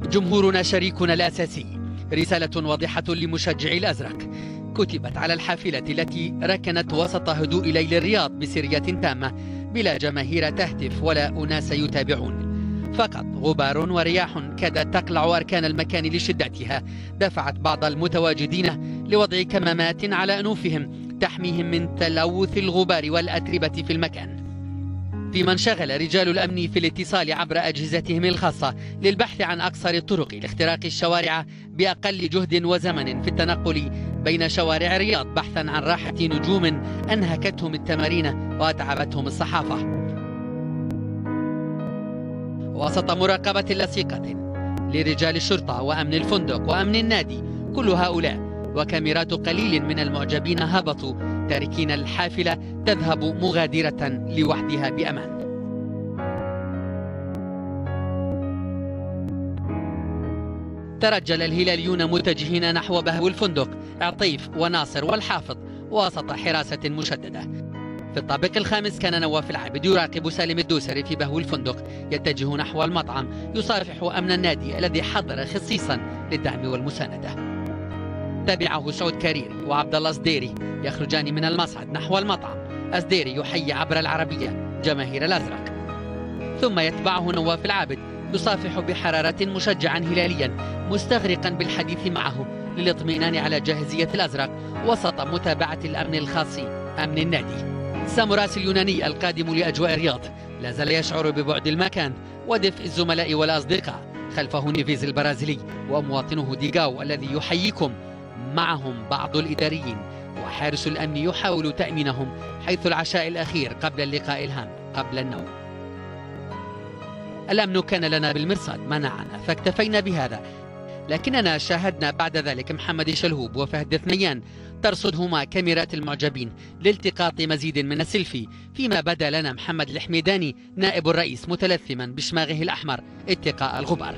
جمهورنا شريكنا الأساسي. رسالة واضحة لمشجعي الأزرق كتبت على الحافلة التي ركنت وسط هدوء ليل الرياض بسرية تامة بلا جماهير تهتف ولا أناس يتابعون، فقط غبار ورياح كادت تقلع أركان المكان لشدتها دفعت بعض المتواجدين لوضع كمامات على أنوفهم تحميهم من تلوث الغبار والأتربة في المكان، فيما انشغل رجال الأمن في الاتصال عبر أجهزتهم الخاصة للبحث عن أقصر الطرق لاختراق الشوارع بأقل جهد وزمن في التنقل بين شوارع الرياض بحثا عن راحة نجوم أنهكتهم التمارين وأتعبتهم الصحافة. وسط مراقبة لصيقة لرجال الشرطة وأمن الفندق وأمن النادي كل هؤلاء وكاميرات قليل من المعجبين هبطوا تاركين الحافلة تذهب مغادرة لوحدها بأمان. ترجل الهلاليون متجهين نحو بهو الفندق عطيف وناصر والحافظ وسط حراسة مشددة. في الطابق الخامس كان نواف العابد يراقب سالم الدوسري في بهو الفندق يتجه نحو المطعم يصافح أمن النادي الذي حضر خصيصا للدعم والمساندة. تبعه سعود كريري وعبد الله صديري يخرجان من المصعد نحو المطعم، الصديري يحيي عبر العربية جماهير الأزرق، ثم يتبعه نواف العابد يصافح بحرارة مشجعا هلاليا مستغرقا بالحديث معه للاطمئنان على جاهزية الأزرق وسط متابعة الأمن الخاص أمن النادي. ساموراس اليوناني القادم لأجواء الرياض لا زال يشعر ببعد المكان ودفء الزملاء والأصدقاء، خلفه نيفيز البرازيلي ومواطنه ديغاو الذي يحييكم، معهم بعض الإداريين وحارس الأمن يحاول تأمينهم حيث العشاء الأخير قبل اللقاء الهام قبل النوم. الأمن كان لنا بالمرصاد منعنا فاكتفينا بهذا، لكننا شاهدنا بعد ذلك محمد شلهوب وفهد ثنيان ترصدهما كاميرات المعجبين لالتقاط مزيد من السيلفي، فيما بدا لنا محمد الحميداني نائب الرئيس متلثما بشماغه الأحمر اتقاء الغبار.